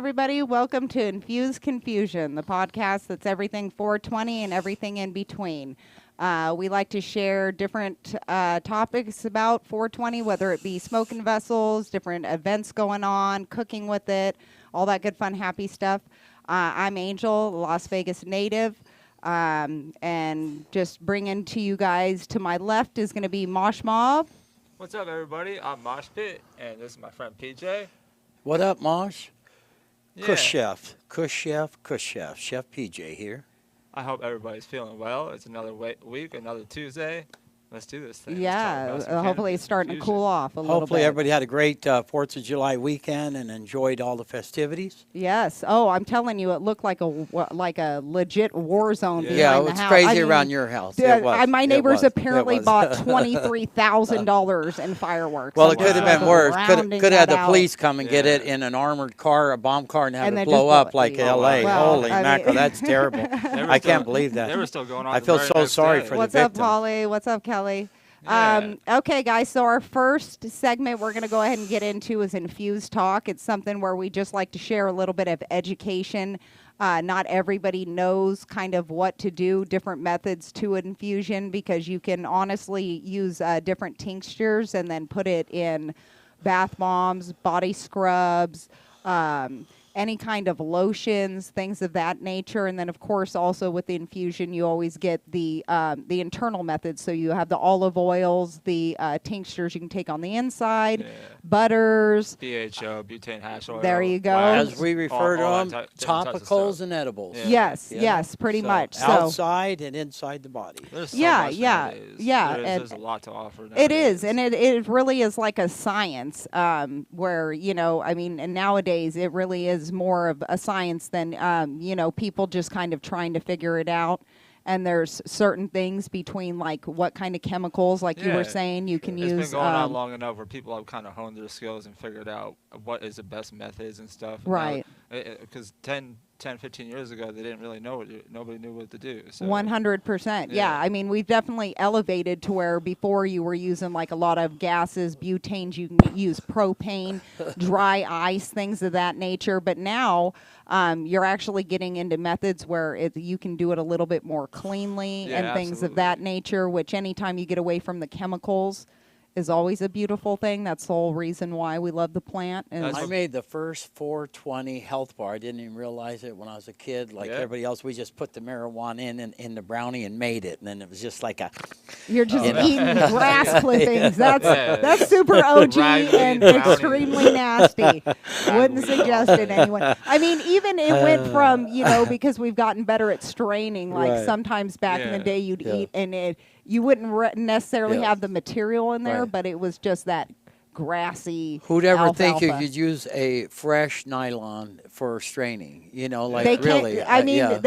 everybody. Welcome to Infused Confusion, the podcast that's everything 420 and everything in between. We like to share different topics about 420, whether it be smoking vessels, different events going on, cooking with it, all that good, fun, happy stuff. I'm Angel, a Las Vegas native, and just bringing to you guys to my left is going to be Mosh Mob. What's up, everybody? I'm Mosh Pit, and this is my friend PJ. What up, Mosh? Yeah. Kush Chef, Chef PJ here. I hope everybody's feeling well. It's another week, another Tuesday. Let's do this thing. Yeah, hopefully it's starting to cool off a little bit. Hopefully everybody had a great 4th of July weekend and enjoyed all the festivities. Yes. Oh, I'm telling you, it looked like a legit war zone behind yeah, the it's house. crazy around your house. My neighbors apparently bought $23,000 in fireworks. Well, it could have been worse. Could have had the police come and get it in an armored car, a bomb car, and have it blow up like L.A. Well, Holy mackerel, that's terrible. I can't believe that. They were still going on. I feel so sorry for the victims. What's up, Holly? What's up, Kelly? Yeah. Okay, guys, so our first segment we're going to go ahead and get into is Infused Talk. It's something where we just like to share a little bit of education. Not everybody knows kind of what to do, different methods to infusion, because you can honestly use different tinctures and then put it in bath bombs, body scrubs, any kind of lotions, things of that nature. And then, of course, also with the infusion, you always get the internal methods. So you have the olive oils, the tinctures you can take on the inside, butters. BHO, butane hash oil. There you go. As we refer to them, topicals and edibles. Yeah. Yes, pretty much. So outside and inside the body. There's so much nowadays. There's a lot to offer nowadays. It is, and it really is like a science where, and nowadays it really is more of a science than, people just kind of trying to figure it out. And there's certain things between, like, what kind of chemicals, like you were saying, you can use. It's been going on long enough where people have kind of honed their skills and figured out what is the best methods and stuff. Right. Because 10, 15 years ago, they didn't really know nobody knew what to do. So. 100%. Yeah. I mean, we've definitely elevated to where before you were using like a lot of gases, butanes, you can use propane, dry ice, things of that nature. But now you're actually getting into methods where you can do it a little bit more cleanly and things of that nature, which anytime you get away from the chemicals is always a beautiful thing. That's the whole reason why we love the plant. I made the first 420 health bar. I didn't even realize it when I was a kid. Like everybody else, we just put the marijuana in the brownie and made it. And then it was just like a... You're just eating grass clippings. That's super OG and extremely nasty. Wouldn't suggest it anyway. I mean, even it went from, because we've gotten better at straining, like sometimes back in the day you'd eat and you wouldn't necessarily have the material in there, but it was just that grassy. Who'd ever think you could use a fresh nylon for straining? They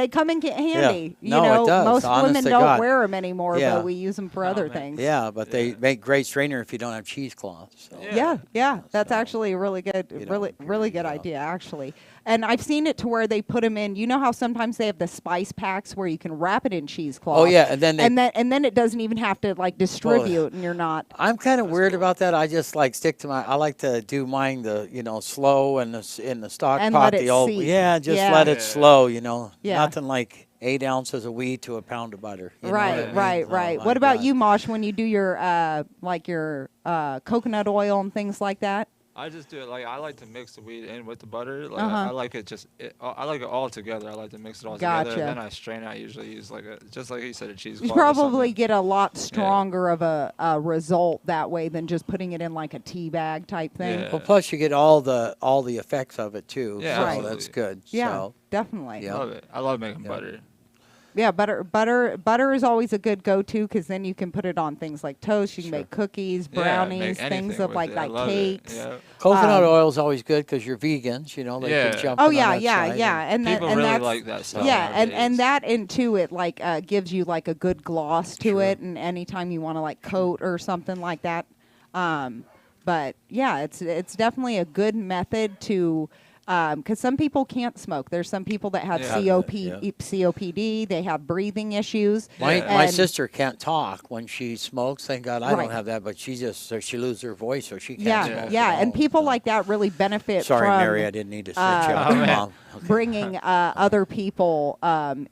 come in handy. Yeah. No, it does. Most Honest women to don't God. wear them anymore, but we use them for other things. Yeah, but they make great strainer if you don't have cheesecloth. So. Yeah. That's actually a really good, really good idea, actually. And I've seen it to where they put them in. You know how sometimes they have the spice packs where you can wrap it in cheesecloth. Oh yeah, and then it doesn't even have to like distribute, and you're not. I'm kind of weird about that. I just like stick to I like to do mine slow and in the stock and pot. Let it seep. Let it slow. Yeah. Nothing like 8 ounces of weed to a pound of butter. Right. What about you, Mosh? When you do your coconut oil and things like that? I just do it I like to mix the weed in with the butter. I like it I like it all together. I like to mix it all together. And then I strain. I usually use just like you said, a cheesecloth. You probably get a lot stronger of a result that way than just putting it in like a tea bag type thing. Well, plus you get all the effects of it too. Yeah, so that's good. Yeah, so. Definitely. I love it. I love making butter. Yeah, butter is always a good go-to because then you can put it on things like toast. You can make cookies, brownies, things of like cakes. Yeah. Coconut oil is always good because you're vegans. They can jump. Oh yeah. And people really like that stuff. Yeah, and that into it gives you like a good gloss to it, and anytime you want to like coat or something like that. But yeah, it's definitely a good method to because some people can't smoke. There's some people that have COPD. They have breathing issues. My sister can't talk when she smokes. Thank God I don't have that, but she loses her voice, so she can't smoke. Yeah, and people like that really benefit from... Sorry, Mary, I didn't need to snitch out. Mom. Okay. Bringing other people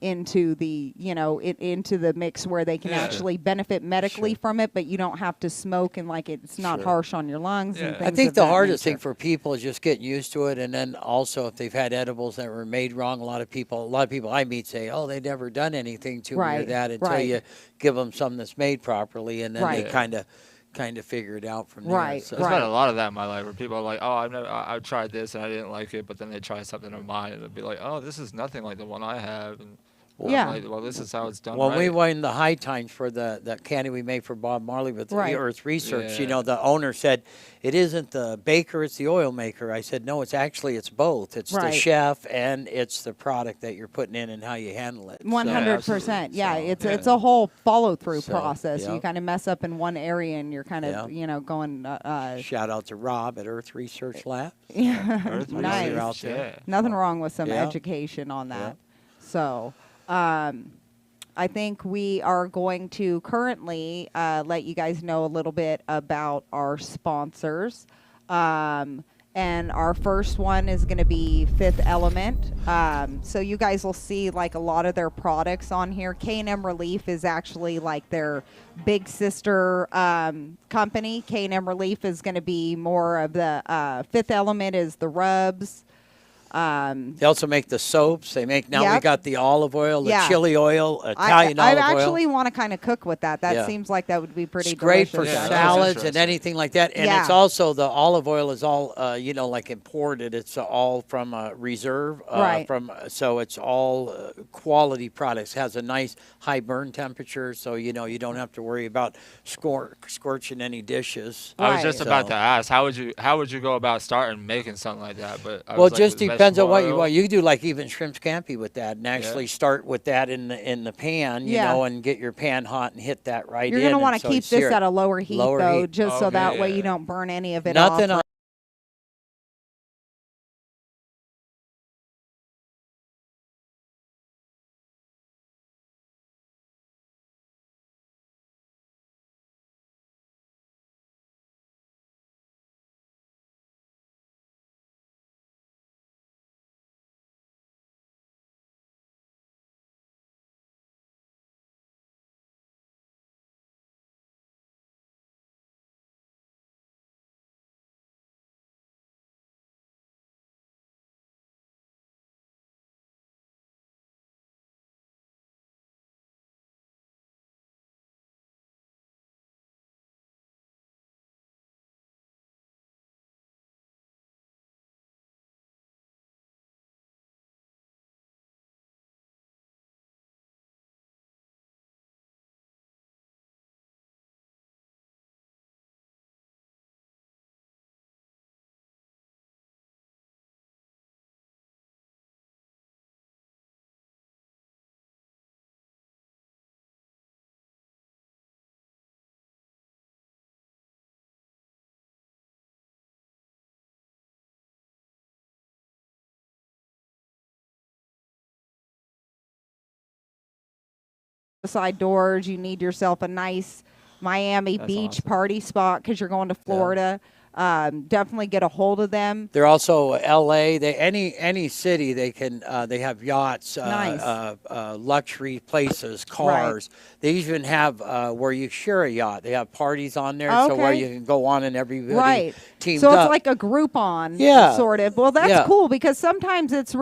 into the into the mix where they can actually benefit medically from it, but you don't have to smoke and it's not harsh on your lungs. And things I think of the that hardest nature. thing for people is just getting used to it, and then also if they've had edibles that were made wrong, a lot of people I meet say, oh, they've never done anything to me or that until you give them something that's made properly, and then they kind of figure it out from there. So there's been a lot of that in my life where people are like, oh, I've tried this and I didn't like it, but then they try something of mine and they'll be like, oh, this is nothing like the one I have. And like, well, this is how it's done. When we went in the high times for the candy we made for Bob Marley with the Earth Research, the owner said, it isn't the baker, it's the oil maker. I said, no, it's both. It's the chef and it's the product that you're putting in and how you handle it. 100%. Yeah, it's a whole follow-through process. You kind of mess up in one area and you're kind of, going... Shout out to Rob at Earth Research Lab. Nice. Nothing wrong with some education on that. So... I think we are going to currently let you guys know a little bit about our sponsors. And our first one is going to be Fifth Element. So you guys will see a lot of their products on here. K&M Relief is actually their big sister company. K&M Relief is going to be more of the Fifth Element is the rubs. They also make the soaps. They make we got the olive oil, the chili oil, Italian olive oil. I actually want to kind of cook with that. That seems like that would be pretty great delicious. for salads and anything like that. And it's also the olive oil is all imported. It's all from reserve. So it's all quality products. Has a nice high burn temperature, so you don't have to worry about scorching any dishes. I was just about to ask, how would you go about starting making something like that? But just depends on what you want. You can do even shrimp scampi with that, and actually start with that in the pan, and get your pan hot and hit that right in. You're going to want to keep this at a lower heat, just so that way you don't burn any of it off. Nothing on side doors. You need yourself a nice Miami Beach party spot because you're going to Florida. Definitely get a hold of them. They're also L.A. Any city they can. They have yachts, luxury places, cars. They even have where you share a yacht. They have parties on there, so where you can go on and everybody teams up. So it's like a Groupon, sort of. Well, that's cool because sometimes that's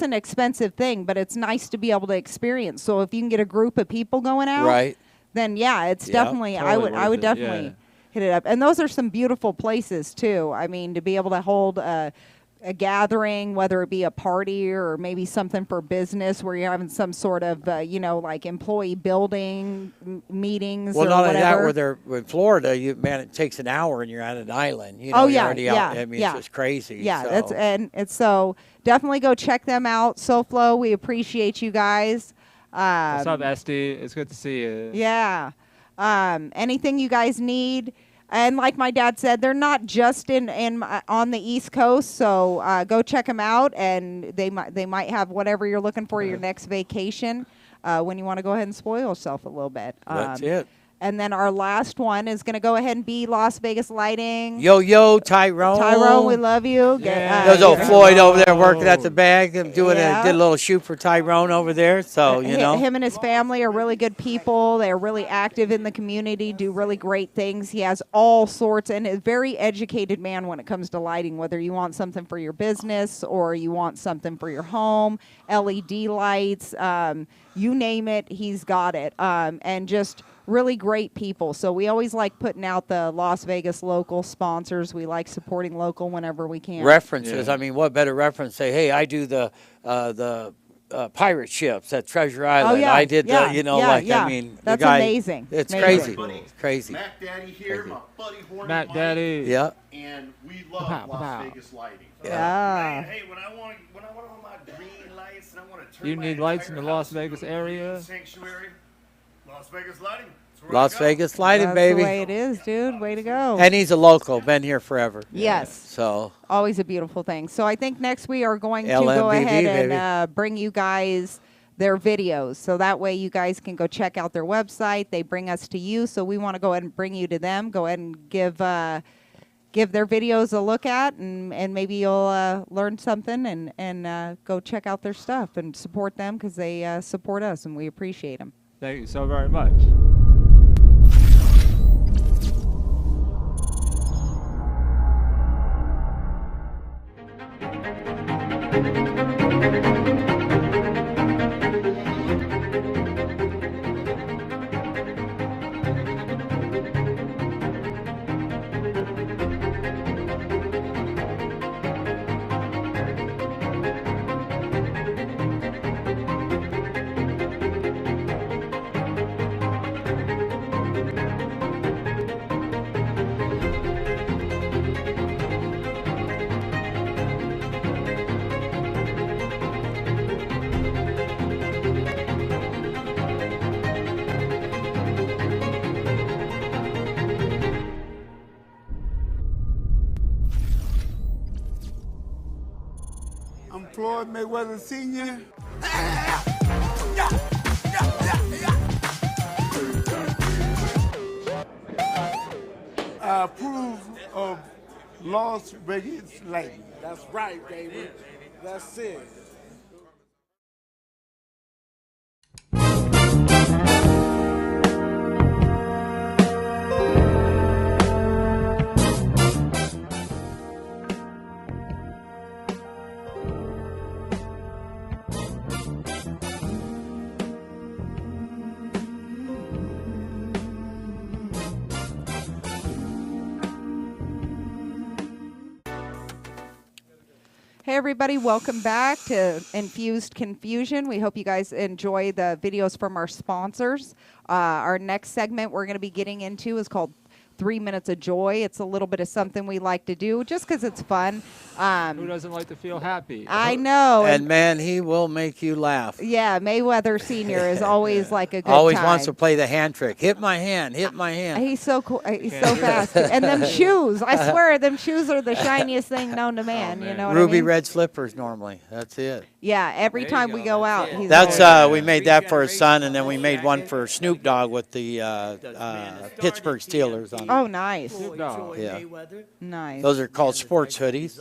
an expensive thing, but it's nice to be able to experience. So if you can get a group of people going out, then it's definitely. Totally I would definitely. Hit it up. And those are some beautiful places, too. I mean, to be able to hold a gathering, whether it be a party or maybe something for business where you're having some sort of, employee building meetings or whatever. Well, not only that, where they're in Florida, it takes an hour and you're at an island. You're already out. I mean, it's just crazy. Yeah, so definitely go check them out. SoFlo, we appreciate you guys. What's up, SD? It's good to see you. Yeah. Anything you guys need, And like my dad said, they're not just on the East Coast, so go check them out, and they might have whatever you're looking for your next vacation when you want to go ahead and spoil yourself a little bit. That's it. And then our last one is going to go ahead and be Las Vegas Lighting. Yo, Tyrone. Tyrone, we love you. Yeah. There's old Floyd over there working at the bag. Did a little shoot for Tyrone over there. So, you know. Him and his family are really good people. They're really active in the community, do really great things. He has all sorts, and a very educated man when it comes to lighting, whether you want something for your business or you want something for your home, LED lights, you name it, he's got it. And just really great people. So we always like putting out the Las Vegas local sponsors. We like supporting local whenever we can. References. Yeah. I mean, what better reference? Say, hey, I do the pirate ships at Treasure Island. Oh, yeah. I did I mean, that's amazing. It's amazing. Crazy. Mac Daddy here, my buddy Hornet Mac Mike, Daddy. Yeah. And we love Las Vegas lighting. Yeah. Hey, when I want all my green lights and I want to turn You my need lights in the entire Las house Vegas into a area? sanctuary. Las Vegas lighting. Las Vegas Lighting, That's baby. the way it is, dude. Way to go. And he's a local, been here forever. Yes. So always a beautiful thing. So I think next we are going to LMBB, go ahead and bring you guys their videos. So that way you guys can go check out their website. They bring us to you. So we want to go ahead and bring you to them. Go ahead and give their videos a look at, and maybe you'll learn something and go check out their stuff and support them, because they support us and we appreciate them. Thank you so very much. I'm Floyd Mayweather Sr. I approve of Las Vegas Lighting. That's right, baby. That's it. Hey everybody, welcome back to Infused Confusion. We hope you guys enjoy the videos from our sponsors. Our next segment we're going to be getting into is called 3 Minutes of Joy. It's a little bit of something we like to do just because it's fun. Who doesn't like to feel happy? I know. And man, he will make you laugh. Yeah, Mayweather Sr. is always like a good Always time. wants to play the hand trick. Hit my hand, hit my hand. He's so cool. He's so fast. And them shoes, I swear, them shoes are the shiniest thing known to man. You know what Ruby I mean? red slippers normally. That's it. Yeah, every time we go out. He's That's always- we made that for his son, and then we made one for Snoop Dogg with the Pittsburgh Steelers on it. Oh, nice. Yeah. Nice. Those are called sports hoodies.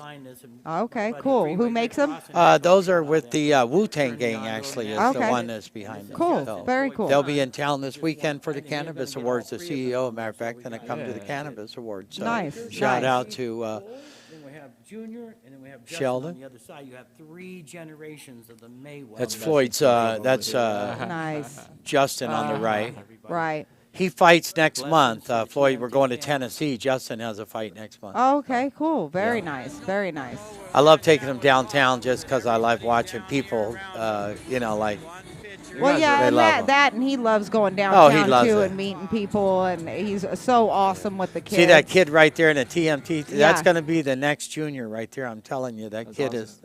Okay, cool. Who makes them? Those are with the Wu-Tang Gang, actually, is the one that's behind them. Cool. So Very cool. they'll be in town this weekend for the Cannabis Awards. The CEO, matter of fact, going to come to the Cannabis Awards. So Nice, shout nice. out to Then we have Junior, and then we have Justin Sheldon. on the other side. You have 3 generations of the Mayweather. that's Floyd's. That's Nice. Justin on the right. Right. He fights next month. Floyd, we're going to Tennessee. Justin has a fight next month. Oh, okay, cool. Very nice. Very nice. I love taking him downtown just because I like watching people, like. Well, yeah, They and love him. that, and he loves going downtown loves too it. and meeting people, and he's so awesome with the kids. See that kid right there in the TMT? That's Yeah. going to be the next junior right there. I'm telling you, that kid is.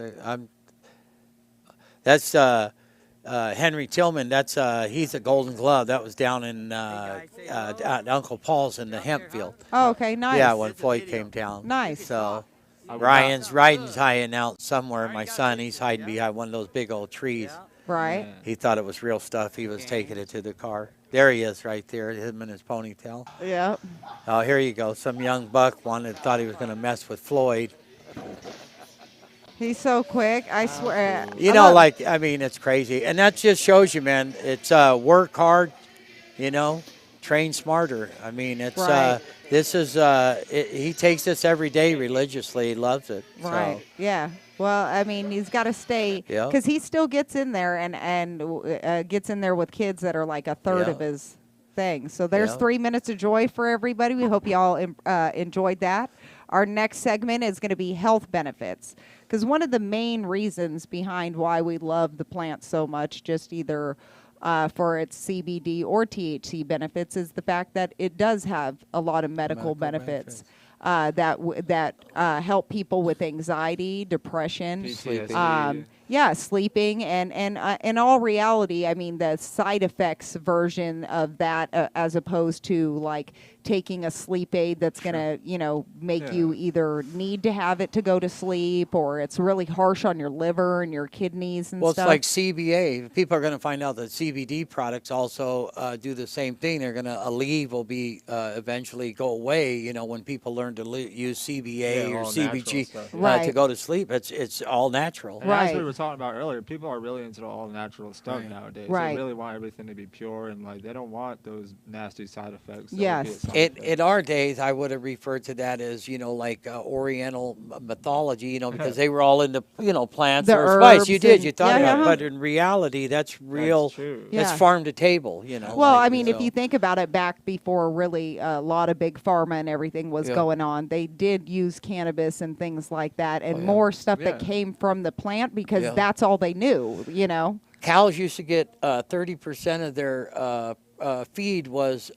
That's Henry Tillman, that's he's a Golden Glove. That was down in at Uncle Paul's in the hemp field. Oh, okay, nice. Yeah, when Floyd came down. Nice. So Ryan's hiding out somewhere. My son, he's hiding behind one of those big old trees. Right. He thought it was real stuff. He was taking it to the car. There he is right there, him in his ponytail. Yeah. Oh, here you go. Some young buck thought he was going to mess with Floyd. He's so quick, I swear. You know, like, I mean, it's crazy. And that just shows you, man, it's work hard, you know, train smarter. I mean, it's right. This is, he takes this every day religiously. He loves it. Right, so. yeah. Well, I mean, he's got to stay, because he still gets in there and gets in there with kids that are like a third of his thing. So there's 3 minutes of joy for everybody. We hope you all enjoyed that. Our next segment is going to be health benefits, because one of the main reasons behind why we love the plant so much, just either for its CBD or THC benefits, is the fact that it does have a lot of medical benefits. That help people with anxiety, depression, sleeping. Sleeping, and in all reality, I mean, the side effects version of that, as opposed to like taking a sleep aid that's gonna, make you either need to have it to go to sleep, or it's really harsh on your liver and your kidneys and stuff. Well, it's like CBA. People are going to find out that CBD products also do the same thing. They're going to will be eventually go away. When people learn to use CBA or CBG to go to sleep, it's all natural. And as we were talking about earlier, people are really into all natural stuff nowadays. Right. They really want everything to be pure, and like they don't want those nasty side effects. Yes. In our days, I would have referred to that as, like Oriental mythology, because they were all into, plants The or spice. herbs You did, and- you thought yeah, about it. yeah. But in reality, that's real. That's true. It's Yeah. farm to table, Well, I mean, if you think about it, back before really a lot of big pharma and everything was going on, they did use cannabis and things like that, and more stuff that came from the plant, because that's all they knew, Cows used to get 30% of their feed was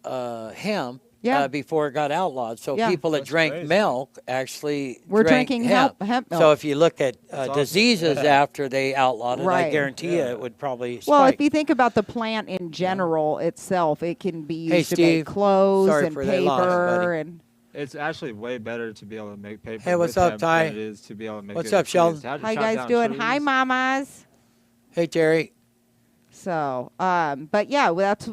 hemp. Before it got outlawed. So people that drank milk actually were drank drinking hemp. hemp milk. So if you look at diseases after they outlawed it, I guarantee you it would probably spike. Well, if you think about the plant in general itself, it can be used to make clothes and paper and. It's actually way better to be able to make paper. Hey, what's up, Ty? Than it is to be able to make what's up, Sheldon? How you guys doing? Trees. Hi, mamas. Hey, Jerry. So, but yeah, that's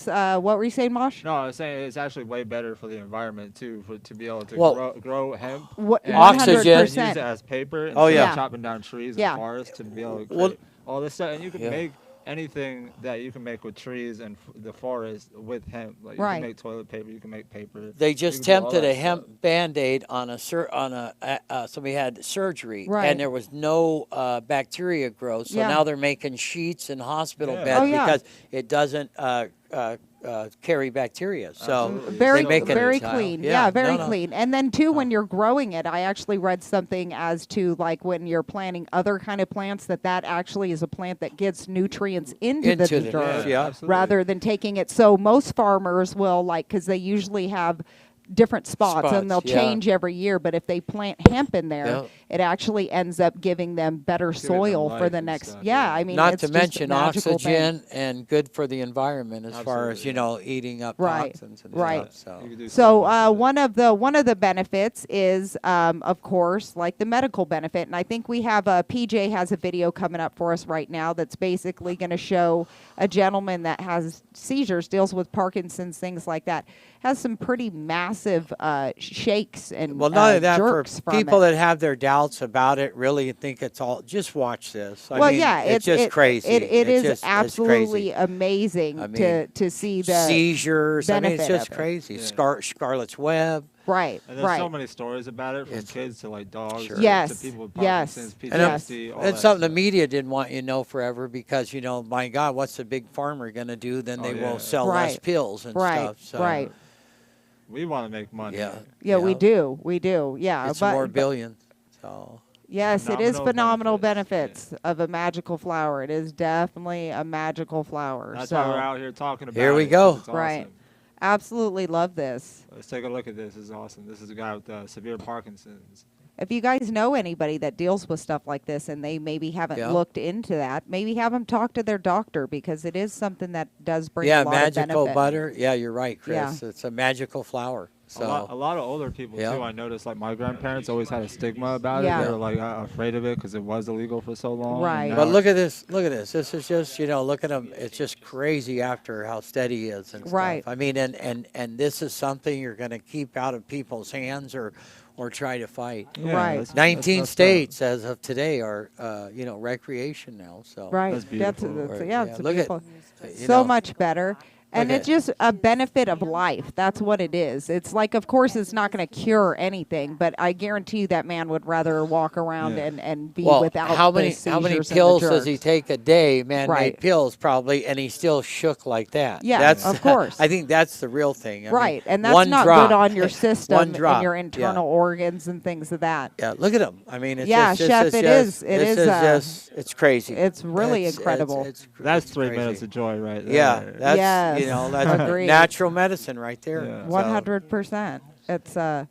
what were you saying, Mosh? No, I was saying it's actually way better for the environment too, to be able to grow hemp. Oxygen. 100%. Use it as paper. Instead of chopping down trees and forests to be able to create all this stuff, and you can make anything that you can make with trees and the forest with hemp. Like you can make toilet paper, you can make paper. They just tempted a hemp Band-Aid on somebody had surgery, and there was no bacteria growth. So now they're making sheets in hospital beds because it doesn't carry bacteria. So very very clean. Yeah, very clean. And then too, when you're growing it, I actually read something as to like when you're planting other kind of plants, that actually is a plant that gets nutrients into the dirt rather than taking it. So most farmers will because they usually have different spots and they'll change every year, but if they plant hemp in there, it actually ends up giving them better soil for the next I mean, not it's to just mention a magical oxygen thing. and good for the environment as far as eating up toxins and stuff. So one of the benefits is of course like the medical benefit, and I think we have PJ has a video coming up for us right now that's basically going to show a gentleman that has seizures, deals with Parkinson's, things like that, has some pretty massive shakes and not only that, for jerks from people it. that have their doubts about it, really think it's all. Just watch this. I Well, mean, yeah, it's just crazy. It is just, absolutely amazing to see the seizures. I mean, it's benefit just of it. crazy. Yeah. Scarlet's Web. Right, And there's so many stories about it, from kids to like dogs, Yes, to people with yes, Parkinson's, yes. PTSD, all And that something the stuff. media didn't want you to know forever because, my God, what's the big farmer going to do? Then they will sell less pills and stuff. So. Right. We want to make money. Yeah, we do. Yeah, It's more billion. So. Yes, it is phenomenal benefits yeah. of a magical flower. It is definitely a magical flower. That's so, why we're out here talking about it. Here we go. 'Cause it's right. awesome. Absolutely love this. Let's take a look at this. This is awesome. This is a guy with severe Parkinson's. if you guys know anybody that deals with stuff like this and they maybe haven't looked into that, maybe have them talk to their doctor, because it is something that does bring a lot of benefit. Yeah, magical butter. Yeah, you're right, Chris. Yeah. It's a magical flower. So a lot of older people too. I noticed, like my grandparents always had a stigma about it. They were like afraid of it because it was illegal for so long. Right. But look at this. Look at this. This is just, look at him. It's just crazy after how steady he is and stuff. I mean, and this is something you're going to keep out of people's hands or try to fight. Right. 19 states as of today are recreation now. So that's beautiful. It's look beautiful. So much better. And it's just a benefit of life. That's what it is. It's like, of course, it's not going to cure anything, but I guarantee you that man would rather walk around and be without how many pills does he take a day? Man-made pills, probably, and he's still shook like that. Yeah, of course. I think that's the real thing. And that's not good on your system and your internal organs and things of that. Yeah, look at him. I mean, it's Chef, it is. It's crazy. It's really incredible. That's 3 minutes of joy right there. Yeah, that's that's natural medicine right there. 100%. It's a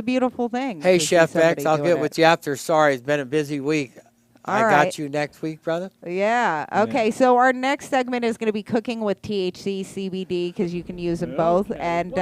beautiful thing. Hey, Chef X, I'll get with you after. Sorry, it's been a busy week. I got you next week, brother. Yeah. Okay. So our next segment is going to be cooking with THC, CBD, because you can use them both. And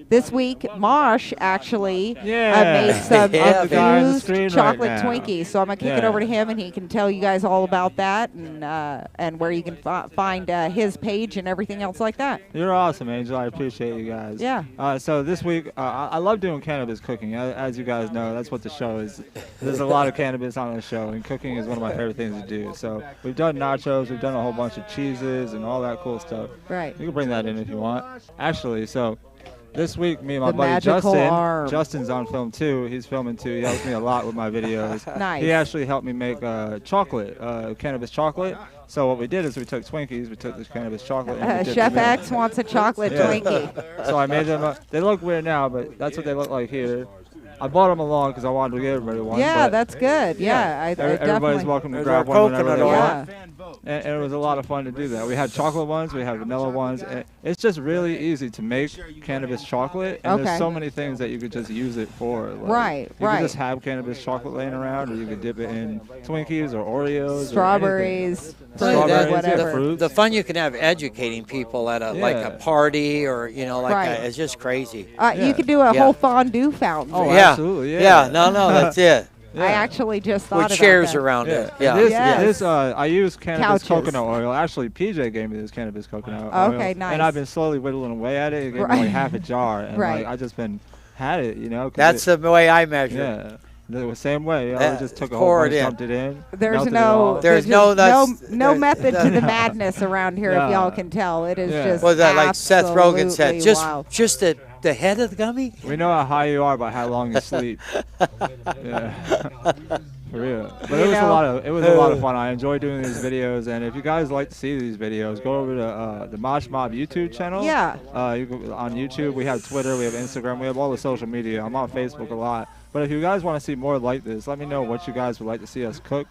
this week, Mosh actually made some infused chocolate Twinkies. So I'm going to kick it over to him, and he can tell you guys all about that and where you can find his page and everything else like that. You're awesome, Angel. I appreciate you guys. Yeah. So this week, I love doing cannabis cooking. As you guys know, that's what the show is. There's a lot of cannabis on the show, and cooking is one of my favorite things to do. So we've done nachos, we've done a whole bunch of cheeses and all that cool stuff. Right. You can bring that in if you want. Actually, so this week, me and my buddy Justin's on film too. He's filming too. He helps me a lot with my videos. Nice. He actually helped me make chocolate, cannabis chocolate. So what we did is we took Twinkies, we took this cannabis chocolate. And Chef X wants a chocolate Twinkie. So I made them. They look weird now, but that's what they look like here. I bought them along because I wanted to give everybody one. Yeah, that's good. Yeah, everybody's welcome to grab one whenever they want. And it was a lot of fun to do that. We had chocolate ones, we had vanilla ones. And it's just really easy to make cannabis chocolate, and there's so many things that you could just use it for. Like, you could just have cannabis chocolate laying around, or you could dip it in Twinkies or Oreos, strawberries, whatever. The fun you can have educating people at like a party, or it's just crazy. You could do a whole fondue fountain. Oh, absolutely. Yeah. No, that's it. Yeah. I actually just thought about with chairs that. around it. This I use cannabis coconut oil. Actually, PJ gave me this cannabis coconut oil. Okay, nice. And I've been slowly whittling away at it. He gave me like half a jar, and I just had it, That's the way I measure. Yeah. The same way. I just took a whole bunch, dumped it in. There's no method to the madness around here, if y'all can tell. It is just like Seth Rogen said, just the head of the gummy. We know how high you are by how long you sleep. For real. But it was a lot of fun. I enjoy doing these videos, and if you guys like to see these videos, go over to the Mosh Mob YouTube channel. Yeah. On YouTube, we have Twitter, we have Instagram, we have all the social media. I'm on Facebook a lot. But if you guys want to see more like this, let me know what you guys would like to see us cook.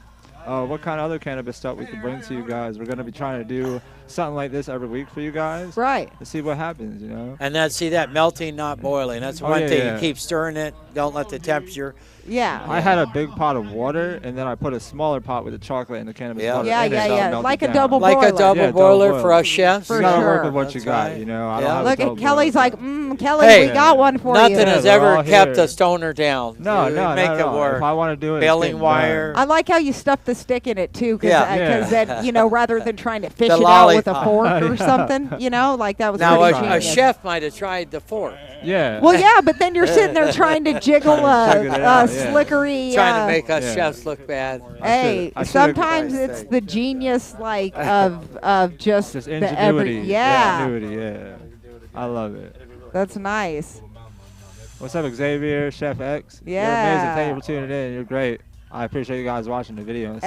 What kind of other cannabis stuff we can bring to you guys. We're going to be trying to do something like this every week for you guys. Right. To see what happens, And that melting, not boiling. That's one thing. You keep stirring it. Don't let the temperature. Yeah. I had a big pot of water, and then I put a smaller pot with the chocolate and the cannabis butter. Yeah. Like a double boiler. Like a double boiler for us chefs. You got to work with what you got, I don't have Look at Kelly's like, Kelly, we got one for you. Nothing has ever kept a stoner down. No, make it work. If I want to do it, baling wire. I like how you stuff the stick in it too, because then rather than trying to fish it out with a fork or something, like that was now pretty a chef might have tried the fork. Yeah. Well, yeah, but then you're sitting there trying to jiggle a slickery. Trying to make us chefs look bad. Hey, sometimes it's the genius of just the ingenuity. Yeah. I love it. That's nice. What's up, Xavier, Chef X? Yeah. You're amazing. Thank you for tuning in. You're great. I appreciate you guys watching the video. And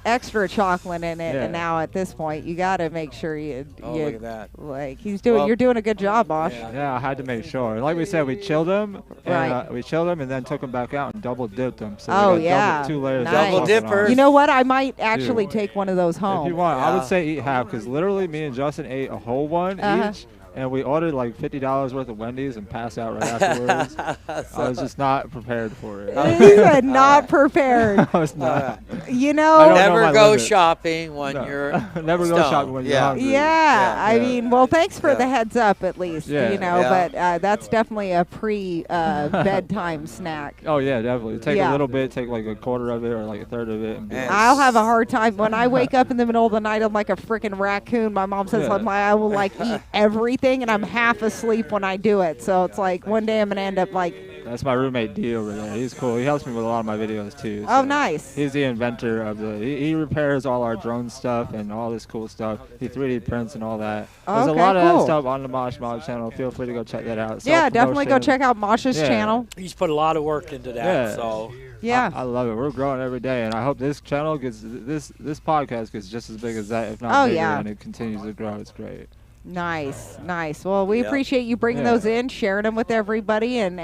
extra chocolate in it, and now at this point, you got to make sure you. Look at that! Like you're doing a good job, Bosh. Yeah, I had to make sure. Like we said, we chilled them, and then took them back out and double dipped them. So we got 2 layers. Nice. Double dippers. You know what? I might actually take one of those home. If you want, I would say eat half, because literally me and Justin ate a whole one each. and we ordered like $50 worth of Wendy's and passed out right afterwards. I was just not prepared for it. He said not prepared. I was not. You know, never go shopping when you're never stoned. go shopping when you're hungry. Yeah, I mean, well, thanks for the heads up at least. Yeah. You know, but that's definitely a pre-bedtime snack. Oh yeah, definitely. Take a little bit, take like a quarter of it or like a third of it. And I'll have a hard time when I wake up in the middle of the night. I'm like a freaking raccoon. My mom says I will like eat everything, and I'm half asleep when I do it. So it's like one day I'm gonna end up like. That's my roommate D over there. He's cool. He helps me with a lot of my videos too. Oh, nice. He's the inventor of the. He repairs all our drone stuff and all this cool stuff. He 3D prints and all that. There's a lot of that stuff on the Mosh Mod channel. Feel free to go check that out. Yeah, definitely go check out Mosh's channel. He's put a lot of work into that. Yeah. So. Yeah, I love it. We're growing every day, and I hope this channel gets this podcast gets just as big as that, if not bigger, and it continues to grow. It's great. Nice. Well, we appreciate you bringing those in, sharing them with everybody, and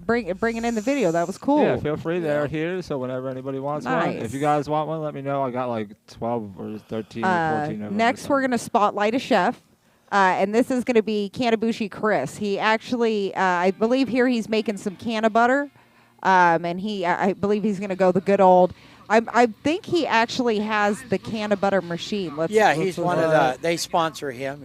bringing in the video. That was cool. Yeah, feel free. They're here, so whenever anybody wants one. If you guys want one, let me know. I got like 12 or 13 or 14 of them. Next, we're going to spotlight a chef. And this is going to be Kanabushi Chris. He actually, I believe here he's making some canna butter. And I believe he's going to go the good old. I think he actually has the canna butter machine. He's one of the. They sponsor him,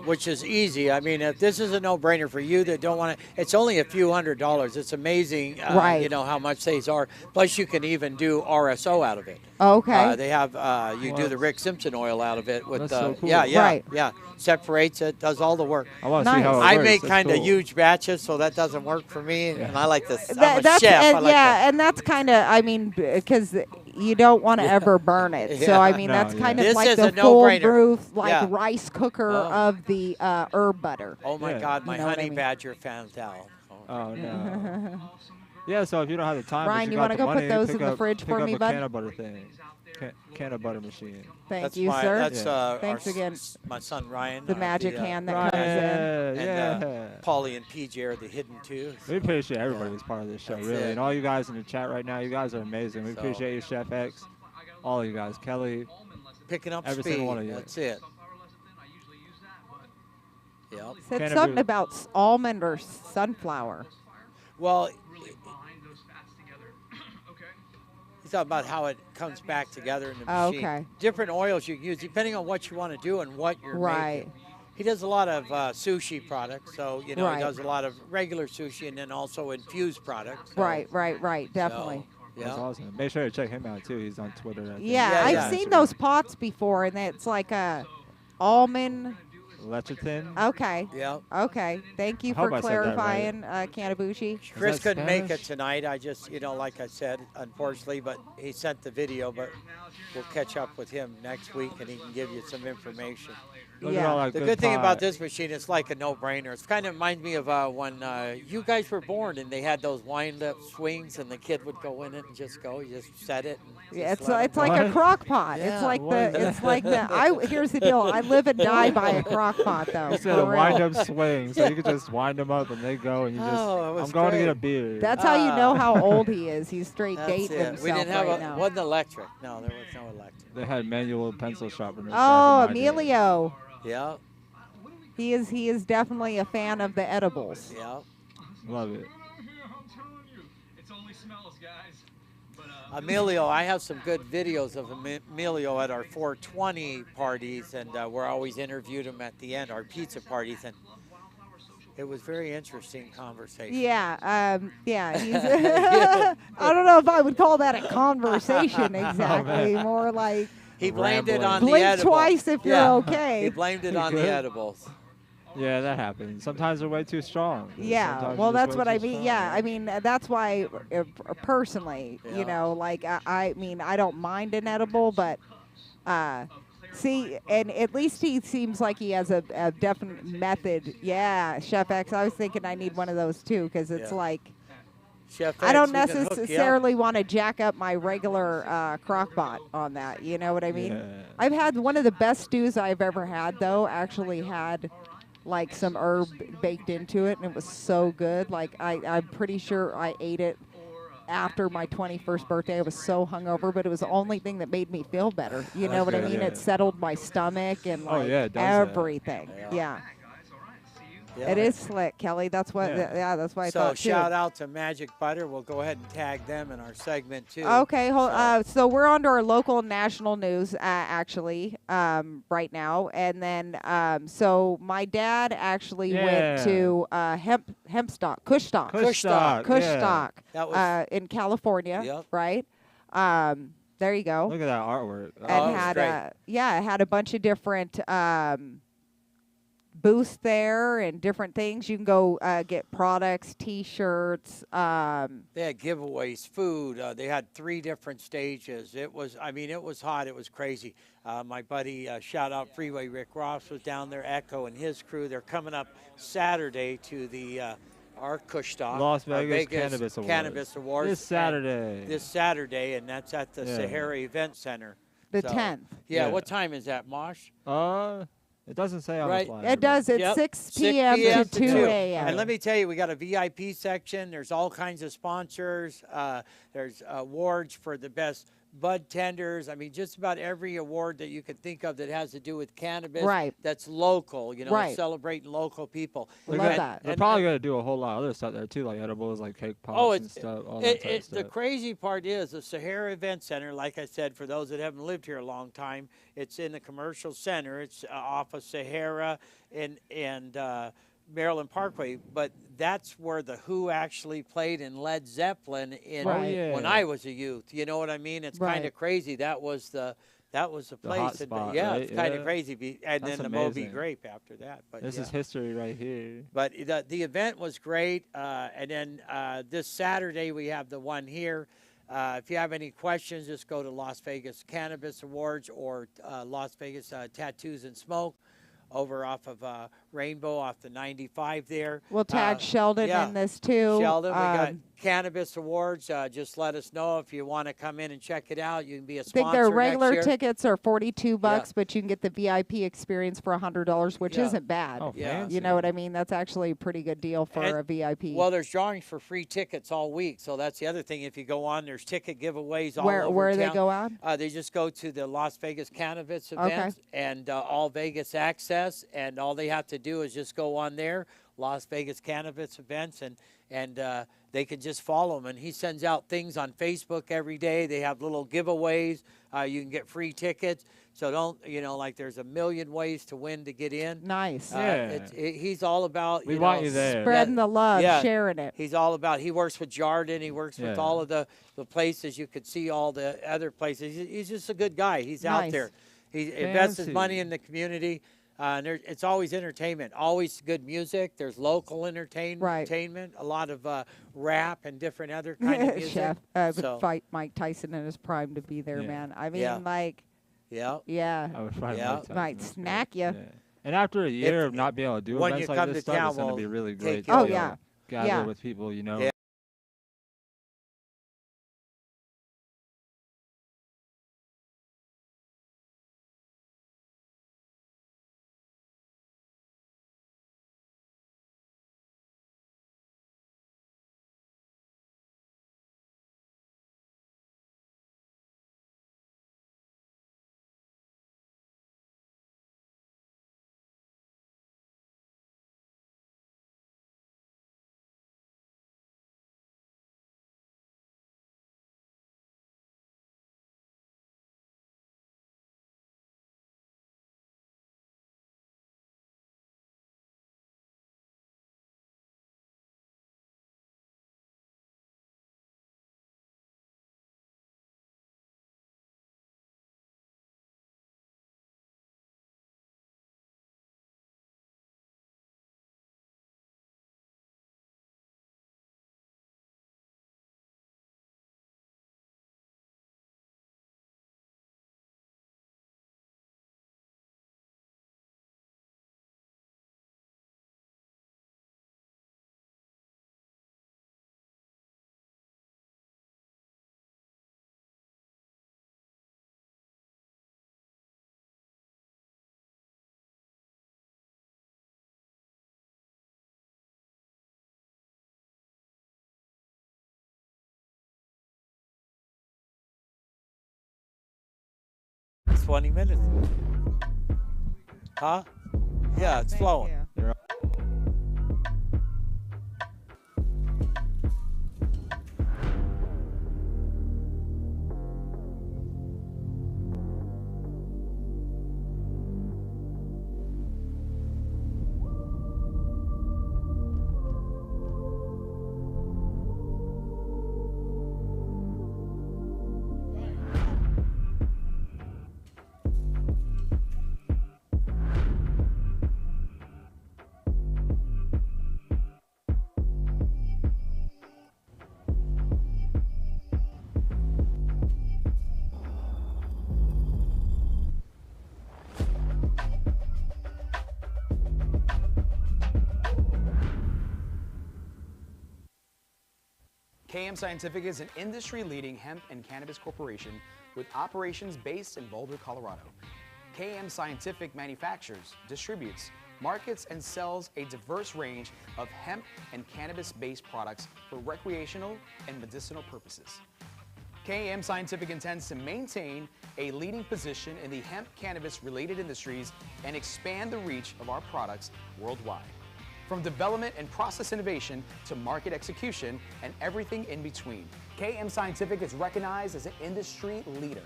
which is easy. I mean, if this is a no-brainer for you that don't want to, it's only a few $100s. It's amazing, you know how much these are. Plus, you can even do RSO out of it. Okay. They have you do the Rick Simpson oil out of it with so cool. yeah, separates it, does all the work. I want to see how it works. I make kind of huge batches, so that doesn't work for me, and I like this. I'm a chef. And that's kind of, I mean, because you don't want to ever burn it. So I mean, that's kind of like the foolproof, like rice cooker of the herb butter. Oh my God, my honey badger found out. Oh no. Yeah, so if you don't have the time, Ryan, you want to go put those in the fridge for me, bud? Canna butter thing. Canna butter machine. Thank you, sir. That's thanks again. My son Ryan. The magic hand that comes in. And Paulie and PJ are the hidden two. So. We appreciate everybody who's part of this show, really. And all you guys in the chat right now, you guys are amazing. We appreciate you, Chef X. All of you guys. Kelly. Picking up every speed. Single one of you. That's it. Yep. Said something about almond or sunflower. Well, he's talking about how it comes back together in the machine. Okay. Different oils you can use depending on what you want to do and what you're making. He does a lot of sushi products, so he does a lot of regular sushi and then also infused products. So. Right, definitely. So, that's awesome. Make sure to check him out too. He's on Twitter. I've seen those pots before, and it's like a almond. Lecithin. Okay. Yeah. Okay. Thank you for clarifying, Kanabushi. Chris couldn't make it tonight. I just, like I said, unfortunately, but he sent the video, but we'll catch up with him next week and he can give you some information. Yeah. The good thing about this machine, it's like a no-brainer. It kind of reminds me of when you guys were born and they had those wind-up swings and the kid would go in it and just go. You just set it. And it's like a crock pot. Yeah, it's like the. Here's the deal. I live and die by a crock pot, though. It's a wind-up swing, so you can just wind them up and they go, and you just. I'm going to get a beer. That's how you know how old he is. He's straight dating himself. We didn't have now. wasn't electric. No, there was no electric. They had manual pencil sharpeners. Oh, Emilio. Yeah. He is definitely a fan of the edibles. Yeah. Love it. It's only smells, guys. Emilio, I have some good videos of Emilio at our 420 parties, and we're always interviewed him at the end, our pizza parties, and it was very interesting conversation. Yeah, He's I don't know if I would call that a conversation exactly. More like he blamed it on the blink edibles. twice if you're okay. He blamed it on the edibles. Yeah, that happens. Sometimes they're way too strong. Yeah, well, that's what I mean. Yeah, I mean, that's why, personally, I mean, I don't mind an edible, but, see, and at least he seems like he has a definite method. Yeah, Chef X, I was thinking I need one of those, too, because it's like, Chef X, I don't necessarily want to jack up my regular crock pot on that. You know what I mean? Yeah. I've had one of the best stews I've ever had, though, actually had like some herb baked into it, and it was so good. Like I'm pretty sure I ate it after my 21st birthday. I was so hungover, but it was the only thing that made me feel better. You know what I mean? Yeah. It settled my stomach and like it does everything. Yeah. Yeah. It is slick, Kelly. That's what. Yeah, that's why I thought. So shout out to Magic Butter. We'll go ahead and tag them in our segment too. Okay, so we're on to our local and national news actually right now, and then so my dad actually went to hemp stock, Kush stock, That was, in California, right? There you go. Look at that artwork. And had a bunch of different booths there and different things. You can go get products, T-shirts. They had giveaways, food. They had 3 different stages. It was hot. It was crazy. My buddy, shout out Freeway Rick Ross, was down there, Echo and his crew. They're coming up Saturday to the our Kush Stock, Las Vegas Cannabis Awards. This Saturday. And that's at the Sahara Event Center. The 10th. Yeah, what time is that, Mosh? It doesn't say on the flyer. It does. It's 6 p.m. to 2 a.m. And let me tell you, we got a VIP section. There's all kinds of sponsors. There's awards for the best bud tenders. I mean, just about every award that you could think of that has to do with cannabis. Right. That's local, celebrating local people. Love that. They're probably going to do a whole lot of other stuff there, too, like edibles, like cake pops and stuff, all that type of stuff. The crazy part is the Sahara Event Center, like I said, for those that haven't lived here a long time, it's in the commercial center. It's off of Sahara and Maryland Parkway, but that's where the Who actually played in Led Zeppelin when I was a youth. You know what I mean? It's kind of crazy. That was the place. Spot, right? It's kind of crazy. And that's then the amazing. Moby Grape after that. But this is history right here. But the event was great. And then this Saturday we have the one here. If you have any questions, just go to Las Vegas Cannabis Awards or Las Vegas Tattoos and Smoke over off of Rainbow, off the 95 there. We'll tag Sheldon in this too. Sheldon, we got Cannabis Awards. Just let us know if you want to come in and check it out. You can be a sponsor. I think their regular next year. tickets are $42, but you can get the VIP experience for $100, which isn't bad. Oh, fancy. You know what I mean? That's actually a pretty good deal for a VIP. Well, there's drawings for free tickets all week, so that's the other thing. If you go on, there's ticket giveaways all over Where town. they go on? They just go to the Las Vegas Cannabis event and All Vegas Access, and all they have to do is just go on there, Las Vegas Cannabis events, and they can just follow him. And he sends out things on Facebook every day. They have little giveaways. You can get free tickets. So don't, there's a million ways to win to get in. Nice. He's all about, we want you there. Spreading the love, sharing it. He's all about, he works with Jardin. He works with all of the places. You could see all the other places. He's just a good guy. He's out there. He invests his money in the community. It's always entertainment, always good music. There's local entertainment, a lot of rap and different other kind of music. Chef, I would fight Mike Tyson in his prime to be there, man. I mean, I would fight might snack you. Yeah. And after a year of not being able to do events like this stuff, it's going to be really great to gather with people, Yeah. It's 20 minutes. Huh? Yeah, it's flowing. KM Scientific is an industry-leading hemp and cannabis corporation with operations based in Boulder, Colorado. KM Scientific manufactures, distributes, markets, and sells a diverse range of hemp and cannabis-based products for recreational and medicinal purposes. KM Scientific intends to maintain a leading position in the hemp cannabis related industries and expand the reach of our products worldwide. From development and process innovation to market execution and everything in between, KM Scientific is recognized as an industry leader,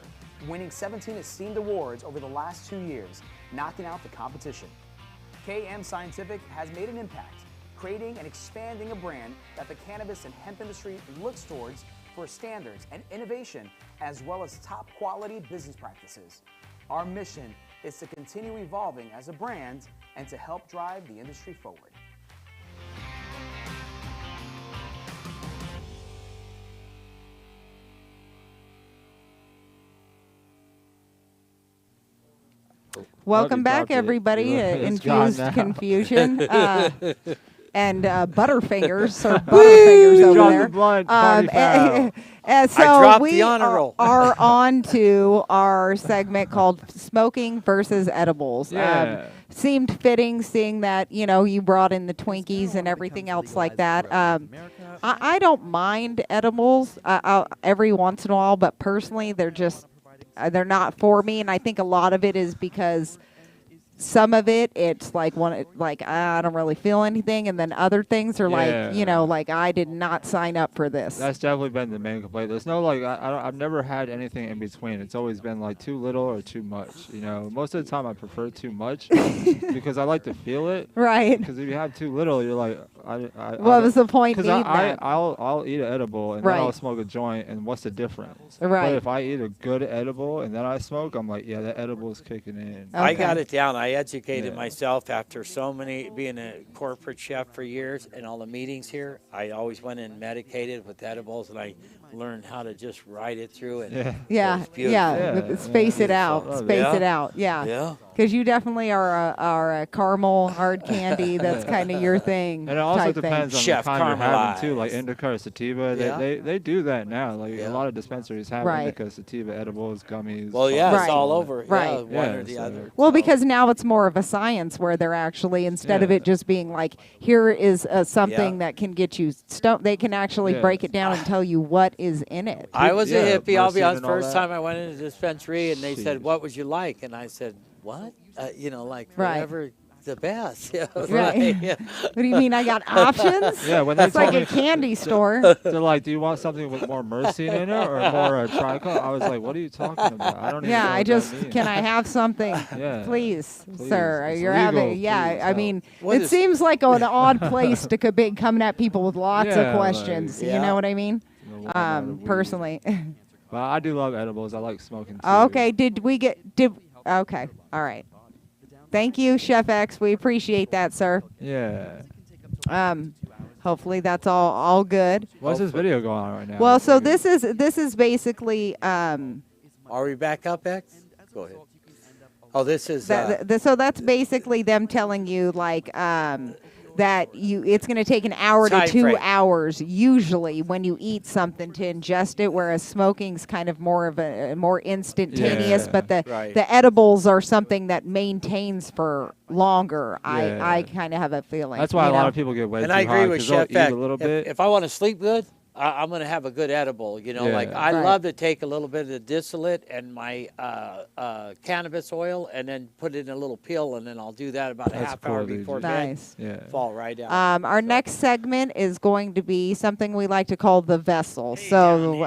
winning 17 esteemed awards over the last 2 years, knocking out the competition. KM Scientific has made an impact, creating and expanding a brand that the cannabis and hemp industry looks towards for standards and innovation, as well as top quality business practices. Our mission is to continue evolving as a brand and to help drive the industry forward. Welcome back, everybody, to Infused Confusion. And Butterfingers, or Butterfingers over there. So we are on to our segment called Smoking versus Edibles. Seemed fitting, seeing that, you know, you brought in the Twinkies and everything else like that. I don't mind edibles every once in a while, but personally, they're not for me, and I think a lot of it is because some of it's like I don't really feel anything, and then other things are like, you know, like I did not sign up for this. That's definitely been the main complaint. There's no like I've never had anything in between. It's always been like too little or too much. You know, most of the time I prefer too much because I like to feel it. Right. Because if you have too little, you're like, what was the point? Because I'll eat an edible and then I'll smoke a joint, and what's the difference? Right. But if I eat a good edible and then I smoke, I'm like, yeah, that edible is kicking in. Okay. I got it down. I educated myself after being a corporate chef for years and all the meetings here. I always went in medicated with edibles, and I learned how to just ride it through. And space it out. Yeah. Because you definitely are a caramel hard candy. That's kind of your thing. And it also depends on the kind you're having too, like indica or sativa. They do that now. Like a lot of dispensaries have indica, sativa, edibles, gummies. Well, it's all over. Right. One or the other. Well, because now it's more of a science where they're actually, instead of it just being like, here is something that can get you stoned, they can actually break it down and tell you what is in it. I was a hippie. I'll be honest. First time I went into the dispensary and they said, "What would you like?" And I said, "What? You know, like whatever." The best. Right. What do you mean? I got options? When that's like a candy store. They're like, "Do you want something with more myrcene in it or more trichol?" I was like, "What are you talking about? I don't even know what that means." Can I have something, please, sir? It's You're legal, having, I mean, it seems like an odd place to be coming at people with lots of questions. You know what I mean? Personally. Well, I do love edibles. I like smoking too. Okay. Okay. All right. Thank you, Chef X. We appreciate that, sir. Yeah. Hopefully that's all good. What's this video going on right now? Well, so this is basically. Are we back up, X? Go ahead. Oh, this is. So that's basically them telling you like that it's going to take an hour to 2 hours usually when you eat something to ingest it, whereas smoking's kind of more of a more instantaneous. But the edibles are something that maintains for longer. I kind of have a feeling. That's why a lot of people get way too high. And I agree with Chef Beck. A little bit. If I want to sleep good, I'm going to have a good edible. You know, like I love to take a little bit of the distillate and my cannabis oil and then put it in a little pill, and then I'll do that about a half hour before bed. Fall right out. Our next segment is going to be something we like to call the vessel. So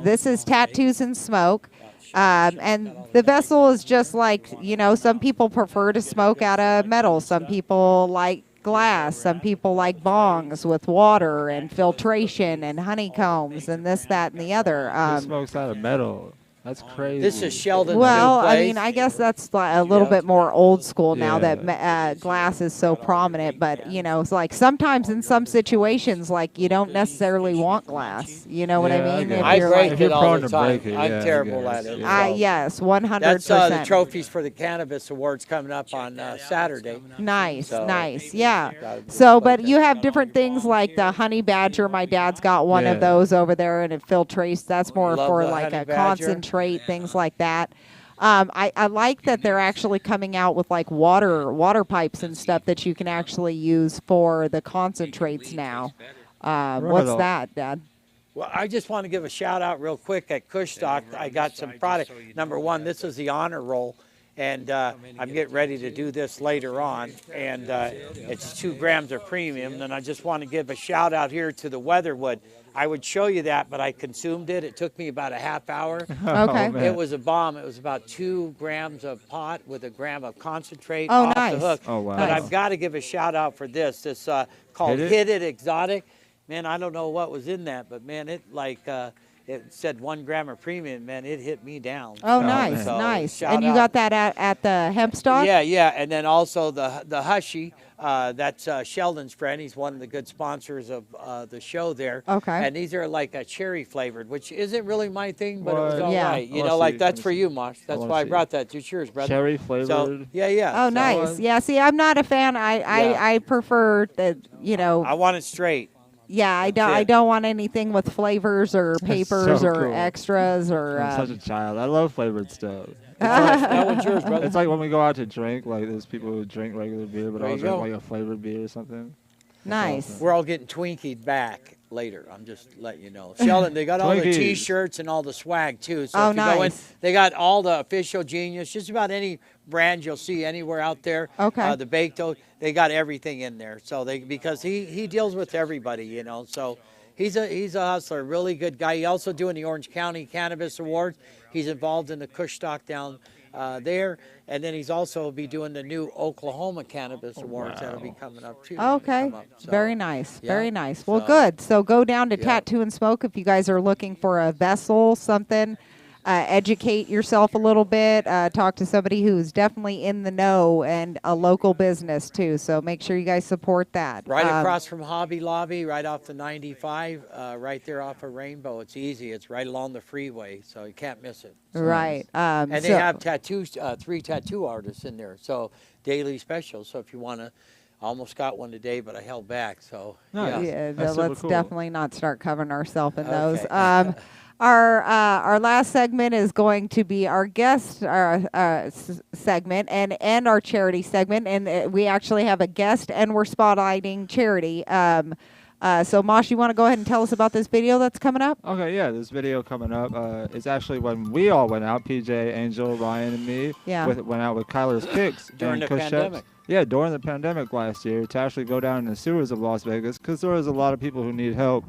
this is Tattoos and Smoke. And the vessel is just like, you know, some people prefer to smoke out of metal. Some people like glass. Some people like bongs with water and filtration and honeycombs and this, that, and the other. Who smokes out of metal? That's crazy. This is Sheldon's Well, new place. I mean, I guess that's a little bit more old school now that glass is so prominent. But, you know, it's like sometimes in some situations, like you don't necessarily want glass. You know what I mean? I break it all the time. It, I'm terrible at it. Yes, 100%. That's the trophies for the Cannabis Awards coming up on Saturday. Nice, nice. Yeah. So, but you have different things like the honey badger. My dad's got one of those over there, and it filtrates. That's more for like a concentrate, things like that. I like that they're actually coming out with like water pipes and stuff that you can actually use for the concentrates now. What's that, Dad? Well, I just want to give a shout out real quick at Kushstock. I got some product. Number one, this is the honor roll. And I'm getting ready to do this later on. And it's 2 grams of premium. And I just want to give a shout out here to the Weatherwood. I would show you that, but I consumed it. It took me about a half hour. Okay. It was a bomb. It was about 2 grams of pot with a gram of concentrate off the hook. Oh, wow. But I've got to give a shout out for this. This called Hit It Exotic. Man, I don't know what was in that, but man, it like it said 1 gram of premium. Man, it hit me down. Oh, nice, so nice. And you got that at the hemp stock? Yeah, yeah. And then also the Hushy. That's Sheldon's friend. He's one of the good sponsors of the show there. Okay. And these are like a cherry flavored, which isn't really my thing, but it was all Yeah. right. You know, like that's for you, Mosh. That's why I brought that. Cheers, brother. Cherry flavored. So, yeah. Oh, nice. Yeah, see, I'm not a fan. I prefer the, you know. I want it straight. Yeah, I don't want anything with flavors or papers so or cool. extras or. I'm such a child. I love flavored stuff. That one's yours, brother. It's like when we go out to drink, like there's people who drink regular beer, but There I'll you drink go. like a flavored beer or something. Nice. Awesome. We're all getting Twinkied back later. I'm just letting you know. Sheldon, they got all the Twinkies. T-shirts and all the swag too. So Oh, if you go in, nice. they got all the official Genius, just about any brand you'll see anywhere out there. Okay. The baked oat, they got everything in there. So because he deals with everybody, you know. So he's a hustler, really good guy. He also doing the Orange County Cannabis Awards. He's involved in the Kushstock down there, and then he's also be doing the new Oklahoma Cannabis Awards that'll be coming up too. Okay. So, Very nice. yeah. Very nice. Well, So, good. So go down to yeah. Tattoo and Smoke if you guys are looking for a vessel, something. Educate yourself a little bit. Talk to somebody who's definitely in the know and a local business too. So make sure you guys support that. Right across from Hobby Lobby, right off the 95, right there off of Rainbow. It's easy. It's right along the freeway, so you can't miss it. Right. And they have tattoos, 3 tattoo artists in there, so daily specials. So if you want to, I almost got one today, but I held back. So Nice. Yeah, That's let's super cool. definitely not start covering ourselves in those. Okay. Our last segment is going to be our guest segment and our charity segment, and we actually have a guest and we're spotlighting charity. So Mosh, you want to go ahead and tell us about this video that's coming up? Okay, yeah, this video coming up is actually when we all went out, PJ, Angel, Ryan, and me, went out with Kyler's Kicks. During the pandemic. Yeah, during the pandemic last year to actually go down in the sewers of Las Vegas because there was a lot of people who need help.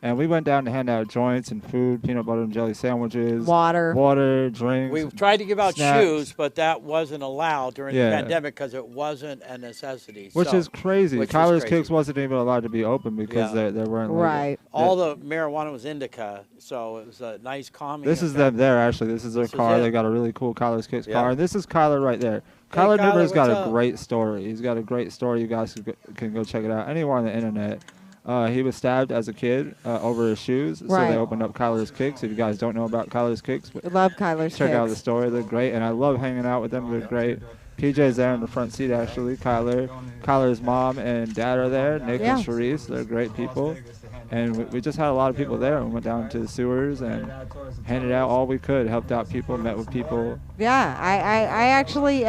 And we went down to hand out joints and food, peanut butter and jelly sandwiches, water, drinks. We tried to give out snacks. Shoes, but that wasn't allowed during the pandemic because it wasn't a necessity. Which is crazy. Kyler's Kicks wasn't even allowed to be open because there weren't. Right. All the marijuana was indica, so it was a nice calming. This is them there, actually. This is their car. They got a really cool Kyler's Kicks car. And this is Kyler right there. Kyler Newber's got a great story. He's got a great story. You guys can go check it out anywhere on the internet. He was stabbed as a kid over his shoes, so they opened up Kyler's Kicks. If you guys don't know about Kyler's Kicks, love Kyler's check Kicks. out the story. They're great, and I love hanging out with them. They're great. PJ's there in the front seat, actually. Kyler's mom and dad are there, Nick and Sharice. They're great people. And we just had a lot of people there. We went down to the sewers and handed out all we could, helped out people, met with people. Yeah, I actually...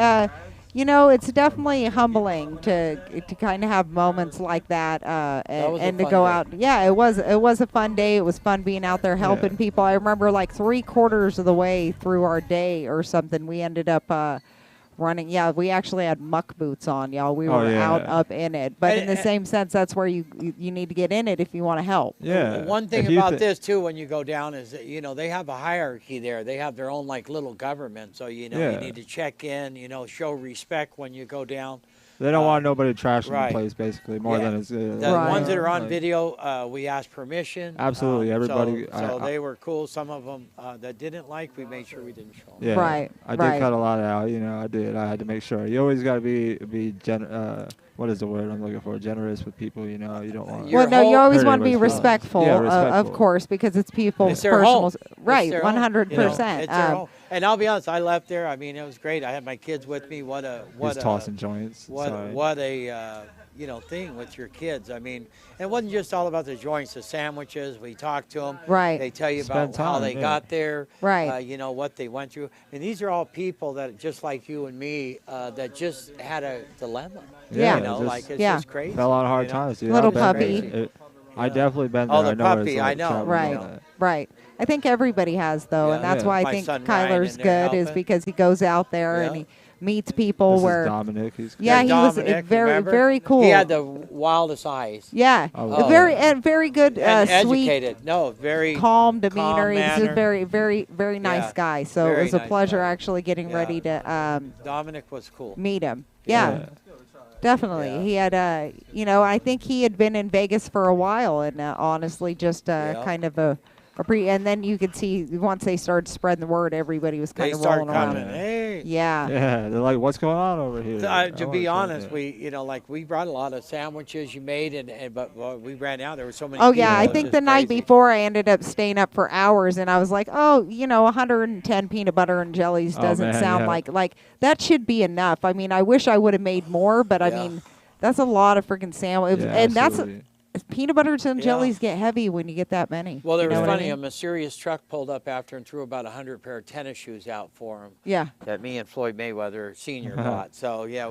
you know, it's definitely humbling to kind of have moments like that, and to go out. Yeah, it was a fun day. It was fun being out there helping people. I remember like 3/4 of the way through our day or something, we ended up running. Yeah, we actually had muck boots on, y'all. We were out up in it. But in the same sense, that's where you need to get in it if you want to help. Yeah. One thing about this too, when you go down, is that, you know, they have a hierarchy there. They have their own like little government. So you know you need to check in. You know, show respect when you go down. They don't want nobody trashing the place, basically, more than it's the ones that are on video. We asked permission. Absolutely, everybody. So they were cool. Some of them that didn't like, we made sure we didn't show them. Yeah, I did cut a lot out. I did. I had to make sure. You always got to be what is the word I'm looking for? Generous with people. You don't want. Well, no, you always want to be respectful, of course, because it's people's personal. Right, 100%. And I'll be honest, I left there. I mean, it was great. I had my kids with me. What a tossing joints. What a thing with your kids. I mean, it wasn't just all about the joints, the sandwiches. We talked to them. Right. They tell you about how they got there. Right. What they went through. And these are all people that, just like you and me, that just had a dilemma. Yeah. It's just crazy. Fell on hard times, dude. Little puppy. I definitely been there. Oh, the puppy, I know. Right. I think everybody has, though, and that's why I think Kyler's good, is because he goes out there and he meets people This is Dominic. He's he was very cool. He had the wildest eyes. Yeah, very good, and sweet, educated. No, very calm demeanor. He's a manner. very nice guy. So it was a pleasure actually getting ready to Dominic was cool. Meet him. Yeah. Definitely. Yeah. He had, I think he had been in Vegas for a while, and honestly, just kind of and then you could see once they started spreading the word, everybody was kind of rolling around. Hey. Yeah. Yeah, they're like, what's going on over here? To be honest, we brought a lot of sandwiches you made, but we ran out. There were so many. Oh yeah, I think the night before I ended up staying up for hours, and I was like, 110 peanut butter and jellies doesn't sound like that should be enough. I mean, I wish I would have made more, but I mean, that's a lot of freaking sandwiches, and absolutely. Peanut butters and jellies get heavy when you get that many. Well, there was funny. A mysterious truck pulled up after and threw about 100 pair of tennis shoes out for him. Yeah. That me and Floyd Mayweather Sr. bought. So yeah,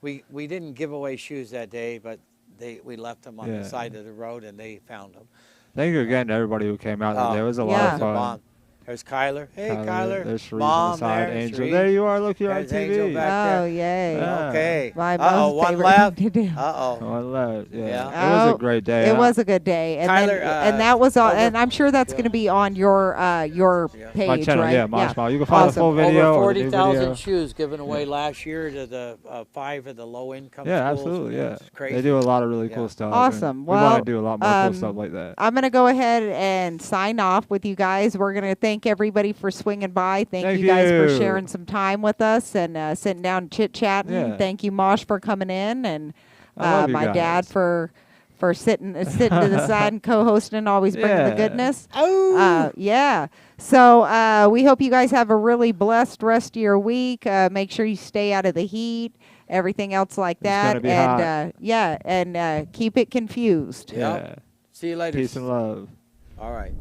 we didn't give away shoes that day, but we left them on the side of the road and they found them. Thank you again to everybody who came out. There was a lot of fun. There's Kyler. Hey, Kyler. There's Sheree Mom, on the side. there, Angel. Sheree. There you are. Look, you're on There's Angel TV. back there. Oh, yay. Yeah. Okay. My most one favorite left. thing to do. One left. Yeah. Yeah. It was a great day. It was a good day. And Kyler, and that was all, and I'm sure that's going to be on your page, my channel, right? yeah, Marshmallow. You can find the full video. Over 40,000 shoes given away last year to the 5 of the low-income schools. Yeah, absolutely, yeah. It's crazy. They do a lot of really cool stuff. Awesome. We want to do a lot more cool stuff like that. I'm going to go ahead and sign off with you guys. We're going to thank everybody for swinging by. Thank you guys for sharing some time with us and sitting down chit-chatting. Yeah. Thank you, Mosh, for coming in, and my dad for sitting to the side and co-hosting and always bringing the goodness. Yeah. So we hope you guys have a really blessed rest of your week. Make sure you stay out of the heat, everything else like that. And and keep it confused. Yeah. See you later. Peace and love. All right.